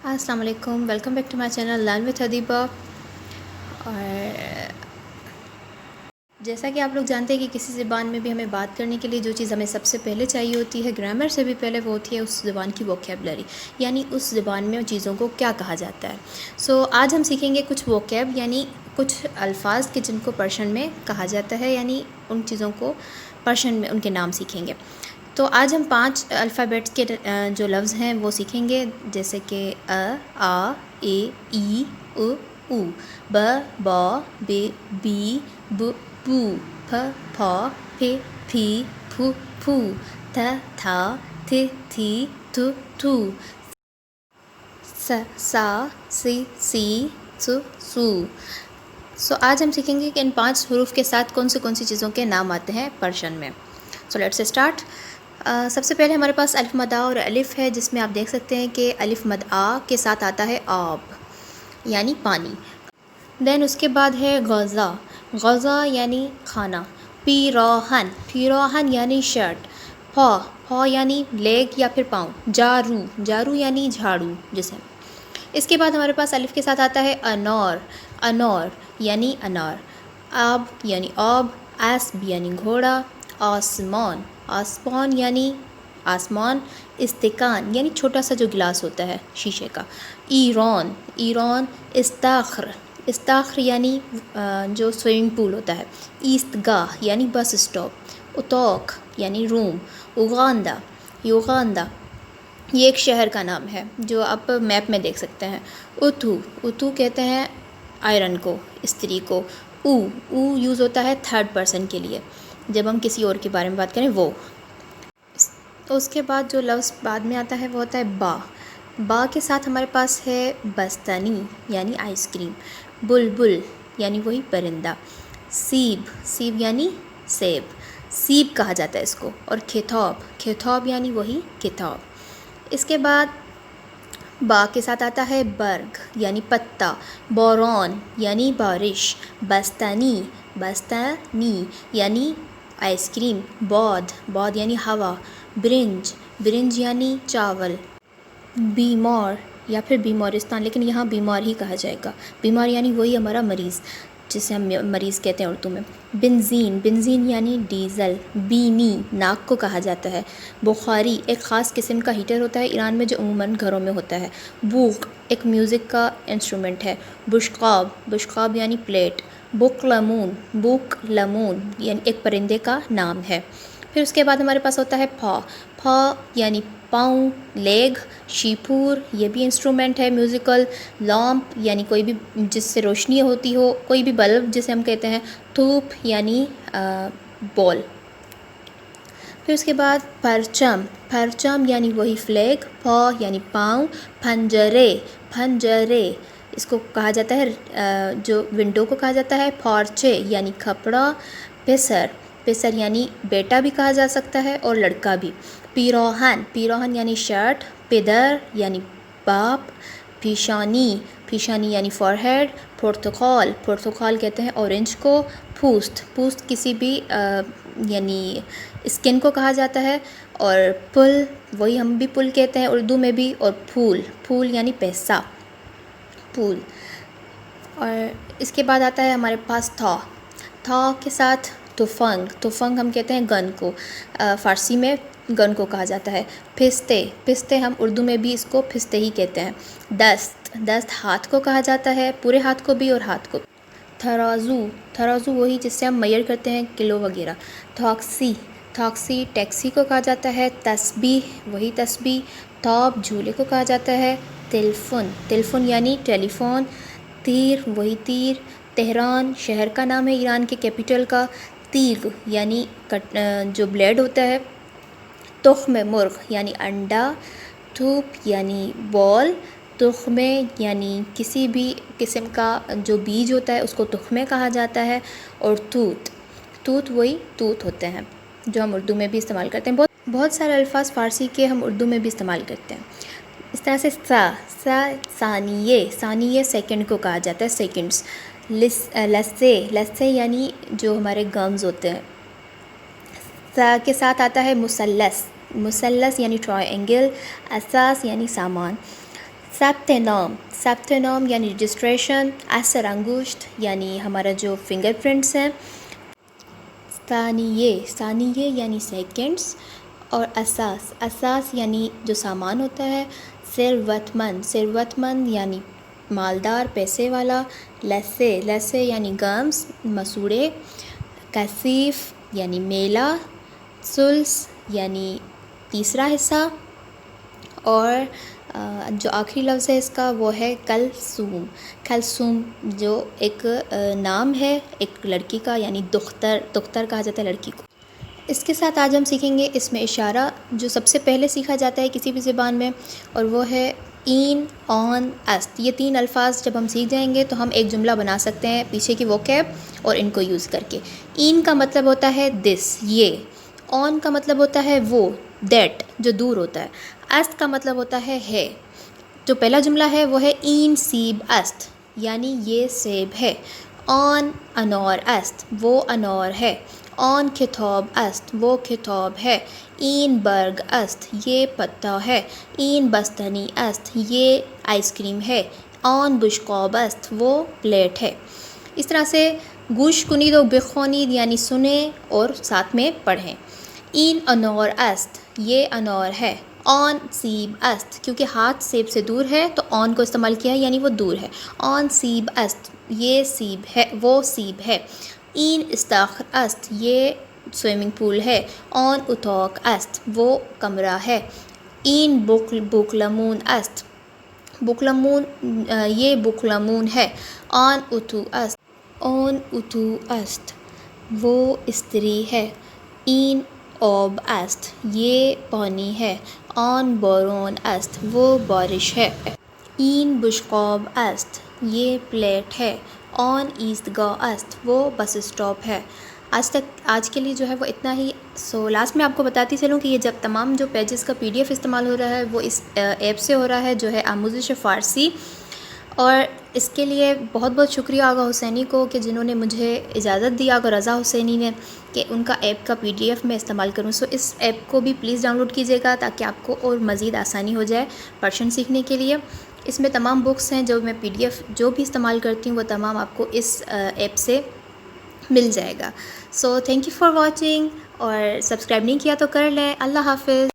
السلام علیکم، welcome back to my channel learn with Adiba. اور جیسا کہ آپ لوگ جانتے ہیں کہ کسی زبان میں بھی ہمیں بات کرنے کے لیے جو چیز ہمیں سب سے پہلے چاہیے ہوتی ہے، گرامر سے بھی پہلے، وہ ہوتی ہے اس زبان کی ووکیبلری، یعنی اس زبان میں چیزوں کو کیا کہا جاتا ہے۔ آج ہم سیکھیں گے کچھ ووکیب، یعنی کچھ الفاظ کے جن کو پرشین میں کہا جاتا ہے، یعنی ان چیزوں کو پرشین میں ان کے نام سیکھیں گے۔ تو آج ہم 5 الفابیٹس کے جو لفظ ہیں وہ سیکھیں گے، جیسے کہ آ، اے، ای، او، ب، با، بے، بی، ب، بو، پ، پھا، پھی، پھی، پھو، پھو، ت، تھا، تھی، تھی، تھو، تھو، س، سا، سی، سو۔ آج ہم سیکھیں گے کہ ان 5 حروف کے ساتھ کون سی چیزوں کے نام آتے ہیں پرشین میں۔ Let's start. سب سے پہلے ہمارے پاس الف مد آ اور الف ہے، جس میں آپ دیکھ سکتے ہیں کہ الف مد آ کے ساتھ آتا ہے آب، یعنی پانی۔ دین اس کے بعد ہے غذا، غذا یعنی کھانا۔ پیراہن، پیراہن یعنی شرٹ۔ پا یعنی لیگ یا پھر پاؤں۔ جارو، جارو یعنی جھاڑو جسم۔ اس کے بعد ہمارے پاس الف کے ساتھ آتا ہے انار، انار یعنی انار۔ آب یعنی آب۔ اسب یعنی گھوڑا۔ آسمان، آسمان یعنی آسمان۔ استکان یعنی چھوٹا سا جو گلاس ہوتا ہے شیشے کا۔ ایران، ایران۔ استاخر، استاخر یعنی جو سوئمنگ پول ہوتا ہے۔ ایست گاہ یعنی بس اسٹاپ۔ اتوک یعنی روم۔ اوغاندا، یوغاندا یہ ایک شہر کا نام ہے جو آپ میپ میں دیکھ سکتے ہیں۔ اتو، اتو کہتے ہیں آئرن کو، استری کو۔ او یوز ہوتا ہے 3rd پرسن کے لیے، جب ہم کسی اور کے بارے میں بات کریں وہ۔ اس کے بعد جو لفظ بعد میں آتا ہے وہ ہوتا ہے با، با کے ساتھ ہمارے پاس ہے بستنی یعنی آئس کریم۔ بلبل یعنی وہی پرندہ۔ سیب، سیب یعنی سیب، سیب کہا جاتا ہے اس کو۔ اور کھیتاب، کھیتاب یعنی وہی کتاب۔ اس کے بعد با کے ساتھ آتا ہے برگ یعنی پتا۔ بوران یعنی بارش۔ بستنی، بستنی یعنی آئس کریم۔ باد، باد یعنی ہوا۔ برنج، برنج یعنی چاول۔ بیمار یا پھر بیمارستان، لیکن یہاں بیمار ہی کہا جائے گا۔ بیمار یعنی وہی ہمارا مریض، جسے ہم مریض کہتے ہیں اردو میں۔ بنزین، بنزین یعنی ڈیزل۔ بینی ناک کو کہا جاتا ہے۔ بخاری ایک خاص قسم کا ہیٹر ہوتا ہے ایران میں جو عموماً گھروں میں ہوتا ہے۔ بوق ایک میوزک کا انسٹرومنٹ ہے۔ بشقاب، بشقاب یعنی پلیٹ۔ بک لمون، بک لمون یعنی ایک پرندے کا نام ہے۔ پھر اس کے بعد ہمارے پاس ہوتا ہے پھا، پھا یعنی پاؤں، لیگ۔ شیپور یہ بھی انسٹرومنٹ ہے میوزیکل۔ لامپ یعنی کوئی بھی جس سے روشنی ہوتی ہو، کوئی بھی بلب جسے ہم کہتے ہیں۔ تھوپ یعنی بال۔ پھر اس کے بعد پرچم، پرچم یعنی وہی فلیگ۔ پا یعنی پاؤں۔ پھنجرے، پھنجرے اس کو کہا جاتا ہے جو ونڈو کو کہا جاتا ہے۔ پھارچے یعنی کپڑا۔ پسر، پسر یعنی بیٹا بھی کہا جا سکتا ہے اور لڑکا بھی۔ پیراہن، پیراہن یعنی شرٹ۔ پدر یعنی باپ۔ پیشانی، پیشانی یعنی فور ہیڈ۔ پرتقال، پرتقال کہتے ہیں اورنج کو۔ پوست، پوست کسی بھی یعنی اسکن کو کہا جاتا ہے۔ اور پل، وہی ہم بھی پل کہتے ہیں اردو میں بھی۔ اور پھول، پھول یعنی پیسہ، پھول۔ اور اس کے بعد آتا ہے ہمارے پاس تھا، تھا کے ساتھ تفنگ، تفنگ ہم کہتے ہیں گن کو، فارسی میں گن کو کہا جاتا ہے۔ پھستے، پھستے ہم اردو میں بھی اس کو پھستے ہی کہتے ہیں۔ دست، دست ہاتھ کو کہا جاتا ہے، پورے ہاتھ کو بھی اور ہاتھ کو۔ ترازو، ترازو وہی جس سے ہم میئر کرتے ہیں کلو وغیرہ۔ تھاکسی، تھاکسی ٹیکسی کو کہا جاتا ہے۔ تسبیح وہی تسبیح۔ توپ جھولے کو کہا جاتا ہے۔ تلفن، تلفن یعنی ٹیلی فون۔ تیر وہی تیر۔ تہران شہر کا نام ہے ایران کے کیپٹل کا۔ تیغ یعنی جو بلیڈ ہوتا ہے۔ تخم مرغ یعنی انڈا۔ تھوپ یعنی بال۔ تخمے یعنی کسی بھی قسم کا جو بیج ہوتا ہے اس کو تخمے کہا جاتا ہے۔ اور توت، توت وہی توت ہوتے ہیں جو ہم اردو میں بھی استعمال کرتے ہیں۔ بہت سارے الفاظ فارسی کے ہم اردو میں بھی استعمال کرتے ہیں۔ اس طرح سے سا ثانیے، ثانیے سیکنڈ کو کہا جاتا ہے، سیکنڈس۔ لسے، لسے یعنی جو ہمارے گمز ہوتے ہیں۔ سا کے ساتھ آتا ہے مثلث، مثلث یعنی ٹرائی اینگل۔ اساس یعنی سامان۔ ثبت نام یعنی رجسٹریشن. اثر انگشت یعنی ہمارا جو فنگر پرنٹس ہیں. ثانیے یعنی سیکنڈس. اور اساس یعنی جو سامان ہوتا ہے. ثروت مند یعنی مالدار پیسے والا. لسے یعنی گمز مسوڑے. کثیف یعنی میلہ. ثلث یعنی تیسرا حصہ. اور جو آخری لفظ ہے اس کا وہ ہے کلثوم جو ایک نام ہے ایک لڑکی کا یعنی دختر کہا جاتا ہے لڑکی کو. اس کے ساتھ آج ہم سیکھیں گے اس میں اشارہ جو سب سے پہلے سیکھا جاتا ہے کسی بھی زبان میں، اور وہ ہے این، آن، است. یہ 3 الفاظ جب ہم سیکھ جائیں گے تو ہم ایک جملہ بنا سکتے ہیں پیچھے کی ووکیب اور ان کو یوز کر کے. این کا مطلب ہوتا ہے دس، یہ. آن کا مطلب ہوتا ہے وہ، دیٹ جو دور ہوتا ہے. است کا مطلب ہوتا ہے. جو پہلا جملہ ہے وہ ہے این سیب است یعنی یہ سیب ہے. آن انار است وہ انار ہے. آن کتاب است وہ کتاب ہے. این برگ است یہ پتا ہے. این بستنی است یہ آئس کریم ہے. آن بشقاب است وہ پلیٹ ہے. اس طرح سے گوش کنید و بخوانید یعنی سنیں اور ساتھ میں پڑھیں. این انار است یہ انار ہے. آن سیب است کیونکہ ہاتھ سیب سے دور ہے تو آن کو استعمال کیا ہے یعنی وہ دور ہے. آن سیب است یہ سیب ہے وہ سیب ہے. این استاخر است یہ سوئمنگ پول ہے. آن اتاق است وہ کمرہ ہے. این بوکلمون است یہ بوکلمون ہے. آن اتو است وہ استری ہے. این آب است یہ پانی ہے. آن بارون است وہ بارش ہے. این بشقاب است یہ پلیٹ ہے. آن ایستگاه است وہ بس اسٹاپ ہے. آج کے لیے جو ہے وہ اتنا ہی. لاسٹ میں آپ کو بتاتی چلوں کہ یہ جب تمام جو پیجز کا PDF استعمال ہو رہا ہے وہ اس ایپ سے ہو رہا ہے جو ہے آموزش فارسی. اور اس کے لیے بہت بہت شکریہ آغا حسینی کو کہ جنہوں نے مجھے اجازت دی، آغا رضا حسینی نے، کہ ان کا ایپ کا PDF میں استعمال کروں. اس ایپ کو بھی پلیز ڈاؤن لوڈ کیجیے گا تاکہ آپ کو اور مزید آسانی ہو جائے پرشین سیکھنے کے لیے. اس میں تمام بکس ہیں جو میں PDF جو بھی استعمال کرتی ہوں وہ تمام آپ کو اس ایپ سے مل جائے گا. تھینک یو فار واچنگ، اور سبسکرائب نہیں کیا تو کر لیں. اللہ حافظ.